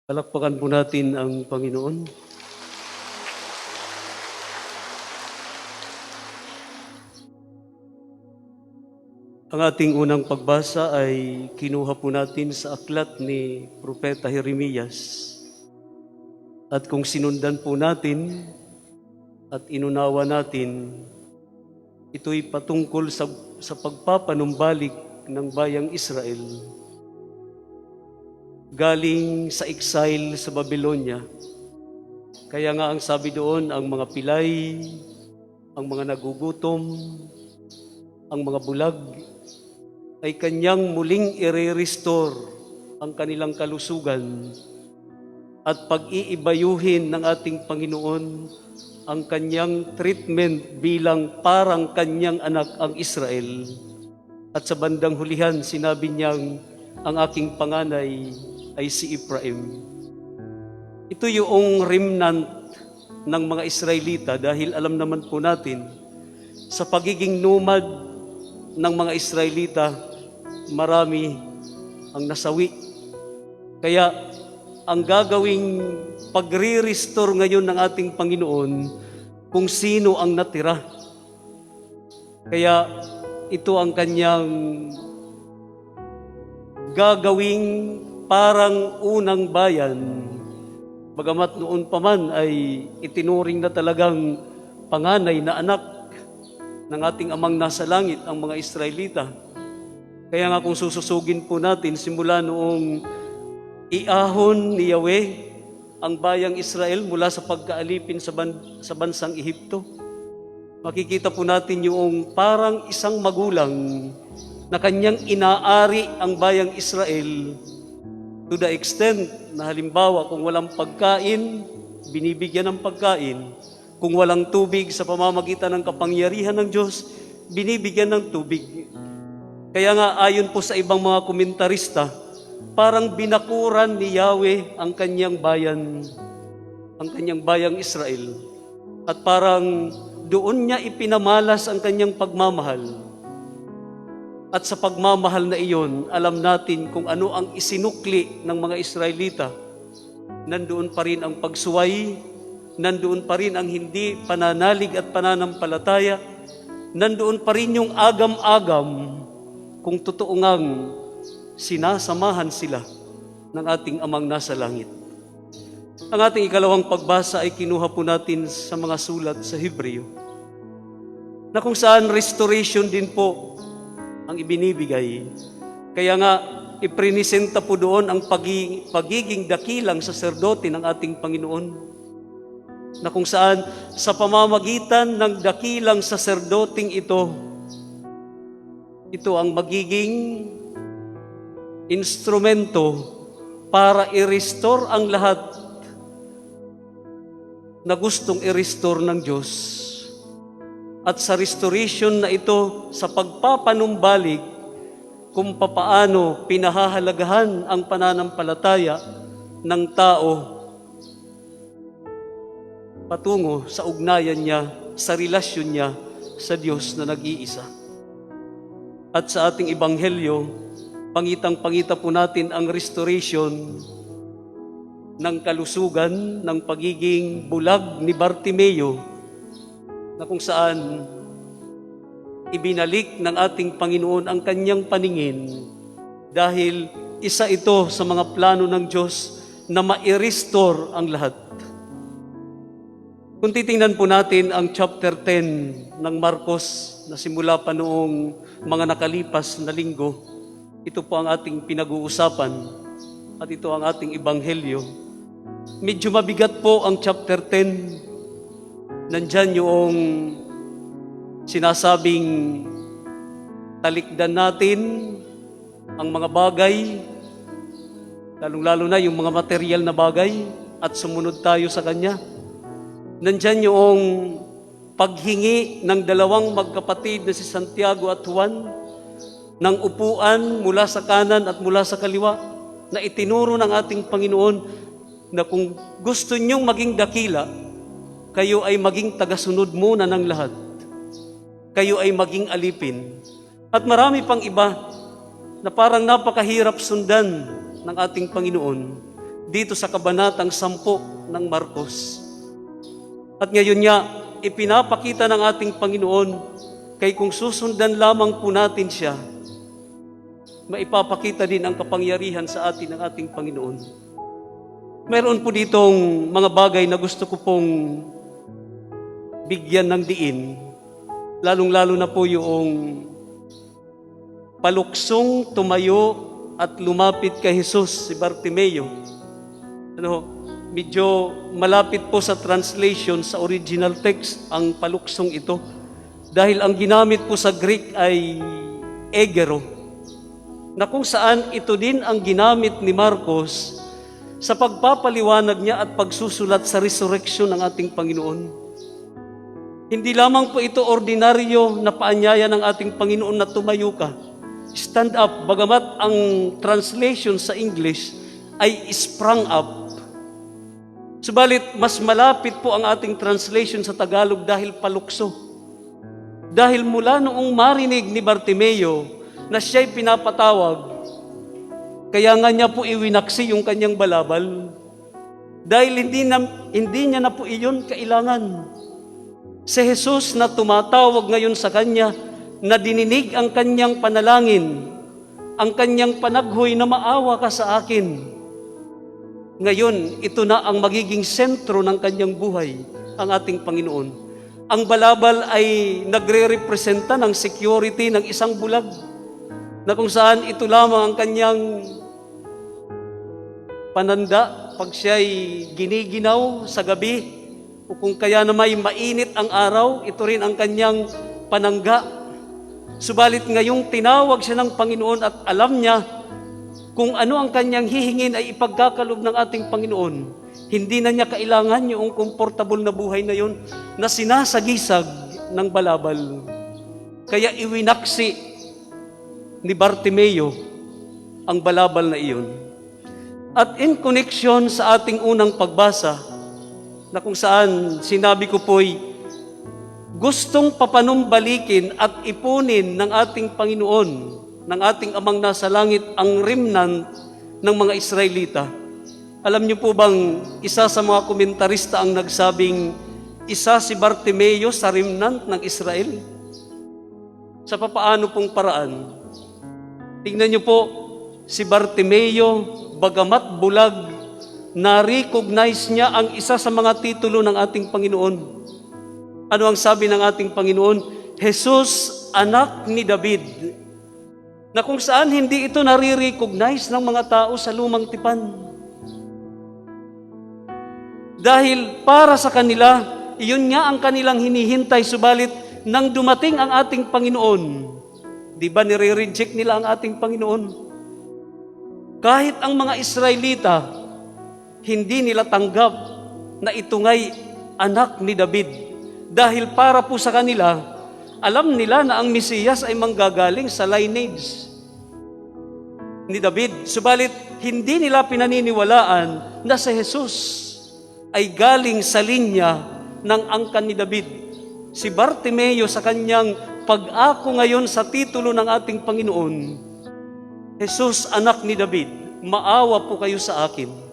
Palakpakan po natin ang Panginoon. Ang ating unang pagbasa ay kinuha po natin sa aklat ni Propeta Jeremias. At kung sinundan po natin at inunawa natin, ito'y patungkol sa pagpapanumbalik ng bayang Israel galing sa exile sa Babylonia. Kaya nga ang sabi doon, ang mga pilay, ang mga nagugutom, ang mga bulag, ay kanyang muling i-restore ang kanilang kalusugan at pag-iibayuhin ng ating Panginoon ang kanyang treatment bilang parang kanyang anak ang Israel. At sa bandang hulihan, sinabi niyang, ang aking panganay ay si Ephraim. Ito yung remnant ng mga Israelita dahil alam naman po natin, sa pagiging nomad ng mga Israelita, marami ang nasawi. Kaya ang gagawing pagre-restore ngayon ng ating Panginoon kung sino ang natira. Kaya ito ang kanyang gagawing parang unang bayan. Bagamat noon pa man ay itinuring na talagang panganay na anak ng ating amang nasa langit ang mga Israelita. Kaya nga kung sususugin po natin, simula noong iahon ni Yahweh ang bayang Israel mula sa pagkaalipin sa bansang Ehipto, makikita po natin yung parang isang magulang na kanyang inaari ang bayang Israel to the extent na halimbawa kung walang pagkain, binibigyan ng pagkain. Kung walang tubig sa pamamagitan ng kapangyarihan ng Diyos, binibigyan ng tubig. Kaya nga ayon po sa ibang mga komentarista, parang binakuran ni Yahweh ang kanyang bayang Israel. At parang doon niya ipinamalas ang kanyang pagmamahal. At sa pagmamahal na iyon, alam natin kung ano ang isinukli ng mga Israelita. Nandoon pa rin ang pagsuway, nandoon pa rin ang hindi pananalig at pananampalataya, nandoon pa rin yung agam-agam kung totoo ngang sinasamahan sila ng ating amang nasa langit. Ang ating ikalawang pagbasa ay kinuha po natin sa mga sulat sa Hebreo, na kung saan restoration din po ang ibinibigay. Kaya nga, iprinisenta po doon ang pagiging dakilang saserdote ng ating Panginoon, na kung saan sa pamamagitan ng dakilang saserdoting ito ang magiging instrumento para i-restore ang lahat na gustong i-restore ng Diyos. At sa restoration na ito, sa pagpapanumbalik, kung papaano pinahahalagahan ang pananampalataya ng tao patungo sa ugnayan niya, sa relasyon niya sa Diyos na nag-iisa. At sa ating ebanghelyo, pangitang-pangita po natin ang restoration ng kalusugan, ng pagiging bulag ni Bartimeo, na kung saan ibinalik ng ating Panginoon ang kanyang paningin dahil isa ito sa mga plano ng Diyos na ma-restore ang lahat. Kung titingnan po natin ang chapter 10 ng Marcos na simula pa noong mga nakalipas na linggo, ito po ang ating pinag-uusapan at ito ang ating ebanghelyo. Medyo mabigat po ang chapter 10. Nandyan yung sinasabing talikdan natin ang mga bagay, lalong-lalo na yung mga material na bagay, at sumunod tayo sa Kanya. Nandyan yung paghingi ng dalawang magkapatid na si Santiago at Juan ng upuan mula sa kanan at mula sa kaliwa, na itinuro ng ating Panginoon na kung gusto nyong maging dakila, kayo ay maging tagasunod muna ng lahat. Kayo ay maging alipin. At marami pang iba na parang napakahirap sundan ng ating Panginoon. dito sa kabanatang 10 ng Marcos. At ngayon nga, ipinapakita ng ating Panginoon, kay kung susundan lamang po natin siya, maipapakita din ang kapangyarihan sa atin ng ating Panginoon. Meron po ditong mga bagay na gusto ko pong bigyan ng diin, lalong-lalo na po yung paluksong tumayo at lumapit kay Jesus, si Bartimeo. Medyo malapit po sa translation sa original text ang paluksong ito. Dahil ang ginamit po sa Greek ay egero, na kung saan ito din ang ginamit ni Marcos sa pagpapaliwanag niya at pagsusulat sa resurrection ng ating Panginoon. Hindi lamang po ito ordinaryo na paanyaya ng ating Panginoon na tumayo ka, stand up, bagamat ang translation sa English ay sprang up. Subalit, mas malapit po ang ating translation sa Tagalog dahil palukso. Dahil mula noong marinig ni Bartimeo na siya'y pinapatawag, kaya nga niya po iwinaksi yung kanyang balabal. Dahil hindi niya na po iyon kailangan. Si Jesus na tumatawag ngayon sa kanya, na dininig ang kanyang panalangin, ang kanyang panaghoy na maawa ka sa akin. Ngayon, ito na ang magiging sentro ng kanyang buhay, ang ating Panginoon. Ang balabal ay nagre-representa ng security ng isang bulag, na kung saan ito lamang ang kanyang pananda pag siya'y giniginaw sa gabi, o kung kaya na may mainit ang araw, ito rin ang kanyang panangga. Subalit ngayong tinawag siya ng Panginoon at alam niya kung ano ang kanyang hihingin ay ipagkakalob ng ating Panginoon. Hindi na niya kailangan yung komportable na buhay na yun na sinasagisag ng balabal. Kaya iwinaksi ni Bartimeo ang balabal na iyon. At in connection sa ating unang pagbasa, na kung saan sinabi ko po'y gustong papanumbalikin at ipunin ng ating Panginoon, ng ating Amang nasa langit, ang remnant ng mga Israelita. Alam niyo po bang isa sa mga komentarista ang nagsabing isa si Bartimeo sa remnant ng Israel? Sa papaano pong paraan? Tingnan niyo po, si Bartimeo, bagamat bulag, na-recognize niya ang isa sa mga titulo ng ating Panginoon. Ano ang sabi ng ating Panginoon? Jesus, anak ni David. Na kung saan hindi ito nare-recognize ng mga tao sa lumang tipan. Dahil para sa kanila, iyon nga ang kanilang hinihintay, subalit nang dumating ang ating Panginoon, di ba nire-reject nila ang ating Panginoon? Kahit ang mga Israelita, hindi nila tanggap na ito nga'y anak ni David. Dahil para po sa kanila, alam nila na ang Mesiyas ay manggagaling sa lineage ni David. Subalit, hindi nila pinaniniwalaan na si Jesus ay galing sa linya ng angkan ni David. Si Bartimeo sa kanyang pag-ako ngayon sa titulo ng ating Panginoon, Jesus, anak ni David, maawa po kayo sa akin.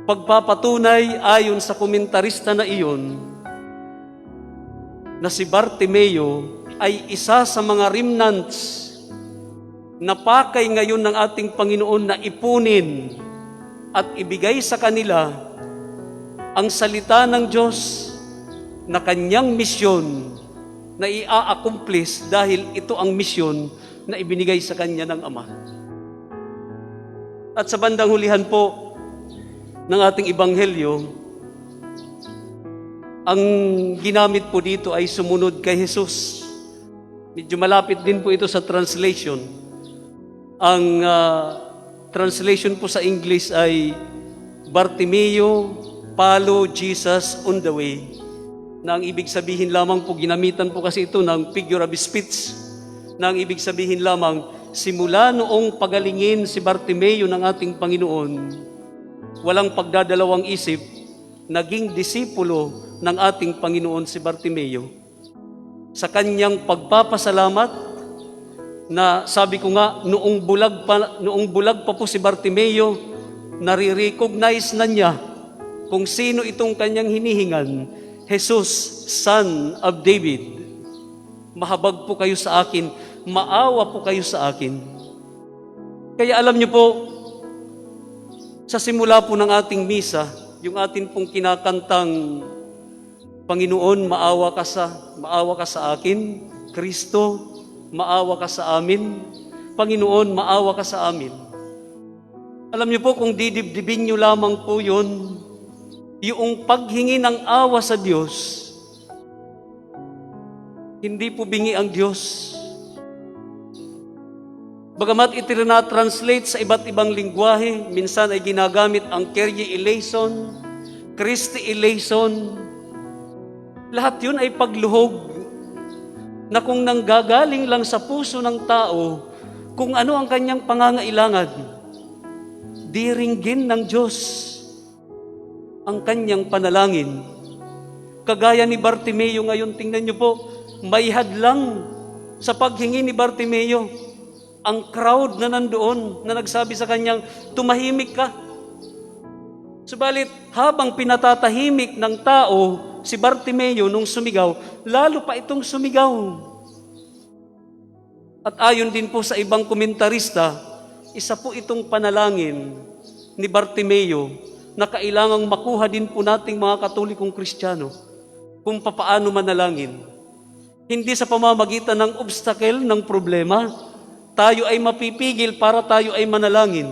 Pagpapatunay ayon sa komentarista na iyon, na si Bartimeo ay isa sa mga remnants na pakay ngayon ng ating Panginoon na ipunin at ibigay sa kanila ang salita ng Diyos na kanyang misyon na i-accomplish dahil ito ang misyon na ibinigay sa kanya ng Ama. At sa bandang hulihan po ng ating Ebanghelyo, ang ginamit po dito ay sumunod kay Jesus. Medyo malapit din po ito sa translation. Ang translation po sa English ay Bartimeo, follow Jesus on the way. Na ang ibig sabihin lamang po, ginamitan po kasi ito ng figure of speech, na ang ibig sabihin lamang, simula noong pagalingin si Bartimeo ng ating Panginoon, walang pagdadalawang isip, naging disipulo ng ating Panginoon si Bartimeo. Sa kanyang pagpapasalamat, na sabi ko nga, noong bulag pa po si Bartimeo, nare-recognize na niya kung sino itong kanyang hinihingan, Jesus, Son of David. Mahabag po kayo sa akin, maawa po kayo sa akin. Kaya alam niyo po, sa simula po ng ating misa, yung atin pong kinakantang, Panginoon, maawa ka sa akin, Kristo, maawa ka sa amin, Panginoon, maawa ka sa amin. Alam niyo po, kung didibdibin niyo lamang po yun, yung paghingi ng awa sa Diyos, hindi po bingi ang Diyos. Bagamat itinatranslate sa iba't ibang lingwahe, minsan ay ginagamit ang Kyrie eleison, Christi eleison, lahat yun ay pagluhog na kung nanggagaling lang sa puso ng tao, kung ano ang kanyang pangangailangan, diringgin ng Diyos ang kanyang panalangin. Kagaya ni Bartimeo ngayon, tingnan niyo po, may hadlang sa paghingi ni Bartimeo. Ang crowd na nandoon na nagsabi sa kanyang, tumahimik ka. Subalit, habang pinatatahimik ng tao si Bartimeo nung sumigaw, lalo pa itong sumigaw. At ayon din po sa ibang komentarista, isa po itong panalangin ni Bartimeo na kailangang makuha din po nating mga Katolikong Kristiyano kung papaano manalangin. Hindi sa pamamagitan ng obstacle, ng problema, tayo ay mapipigil para tayo ay manalangin.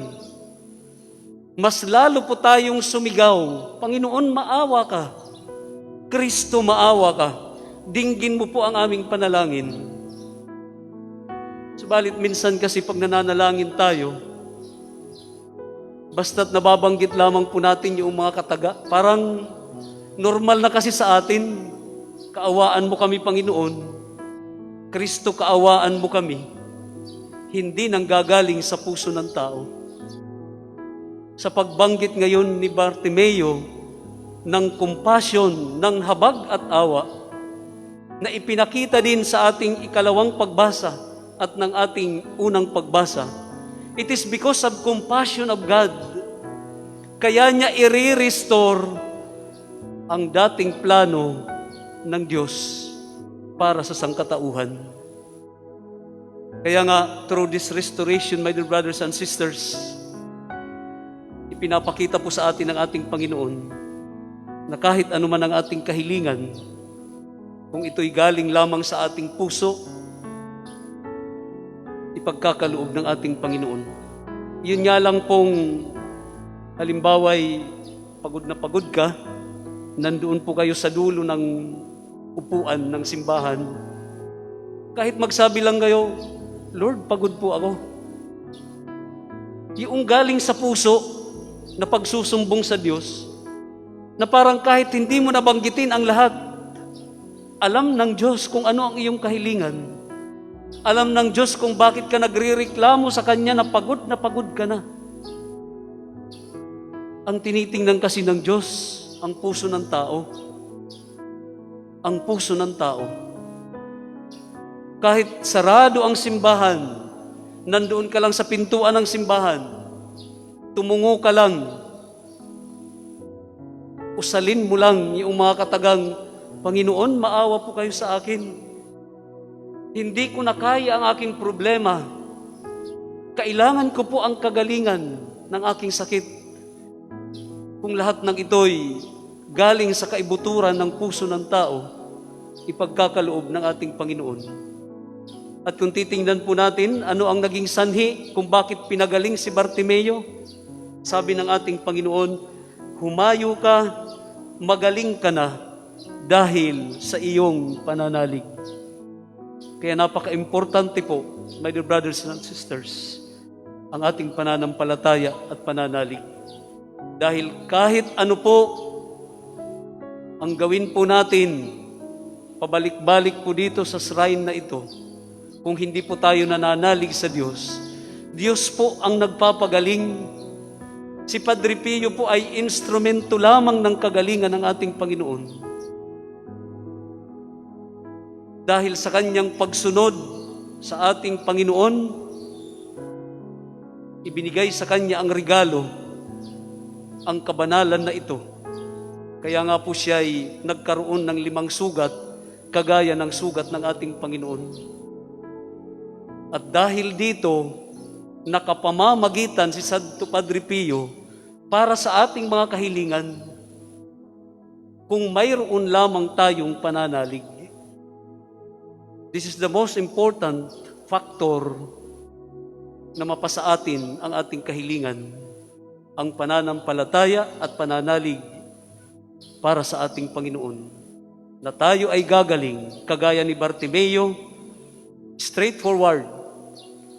Mas lalo po tayong sumigaw, Panginoon, maawa ka. Kristo, maawa ka. Dinggin mo po ang aming panalangin. Subalit minsan kasi pag nananalangin tayo, basta't nababanggit lamang po natin yung mga kataga, parang normal na kasi sa atin, kaawaan mo kami, Panginoon. Kristo, kaawaan mo kami. Hindi nanggagaling sa puso ng tao. Sa pagbanggit ngayon ni Bartimeo ng compassion, ng habag at awa, na ipinakita din sa ating ikalawang pagbasa at ng ating unang pagbasa, it is because of compassion of God. Kaya niya i-restore ang dating plano ng Diyos para sa sangkatauhan. Kaya nga, through this restoration, my dear brothers and sisters, ipinapakita po sa atin ng ating Panginoon na kahit anuman ang ating kahilingan, kung ito'y galing lamang sa ating puso, ipagkakaloob ng ating Panginoon. Yun nga lang pong, halimbawa'y pagod na pagod ka, nandoon po kayo sa dulo ng upuan ng simbahan, kahit magsabi lang kayo, Lord, pagod po ako. Yung galing sa puso na pagsusumbong sa Diyos, na parang kahit hindi mo nabanggitin ang lahat, alam ng Diyos kung ano ang iyong kahilingan. Alam ng Diyos kung bakit ka nagrereklamo sa Kanya na pagod ka na. Ang tinitingnan kasi ng Diyos, ang puso ng tao. Ang puso ng tao. Kahit sarado ang simbahan, nandoon ka lang sa pintuan ng simbahan, tumungo ka lang, usalin mo lang yung mga katagang, Panginoon, maawa po kayo sa akin. Hindi ko na kaya ang aking problema. Kailangan ko po ang kagalingan ng aking sakit. Kung lahat ng ito'y galing sa kaibuturan ng puso ng tao, ipagkakaloob ng ating Panginoon. At kung titingnan po natin, ano ang naging sanhi kung bakit pinagaling si Bartimeo? Sabi ng ating Panginoon, humayo ka, magaling ka na dahil sa iyong pananalig. Kaya napaka-importante po, my dear brothers and sisters, ang ating pananampalataya at pananalig. Dahil kahit ano po ang gawin po natin, pabalik-balik po dito sa shrine na ito, kung hindi po tayo nananalig sa Diyos, Diyos po ang nagpapagaling. Si Padre Pio po ay instrumento lamang ng kagalingan ng ating Panginoon. Dahil sa kanyang pagsunod sa ating Panginoon, ibinigay sa Kanya ang regalo, ang kabanalan na ito. Kaya nga po siya ay nagkaroon ng 5 sugat, kagaya ng sugat ng ating Panginoon. At dahil dito, nakapamamagitan si Santo Padre Pio para sa ating mga kahilingan, kung mayroon lamang tayong pananalig. This is the most important factor na mapasa atin ang ating kahilingan, ang pananampalataya at pananalig para sa ating Panginoon. Na tayo ay gagaling, kagaya ni Bartimeo, straightforward,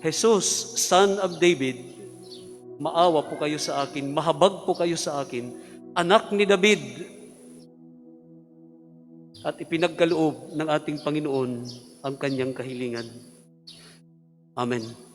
Jesus, Son of David, maawa po kayo sa akin, mahabag po kayo sa akin, anak ni David. At ipinagkaloob ng ating Panginoon ang kanyang kahilingan. Amen.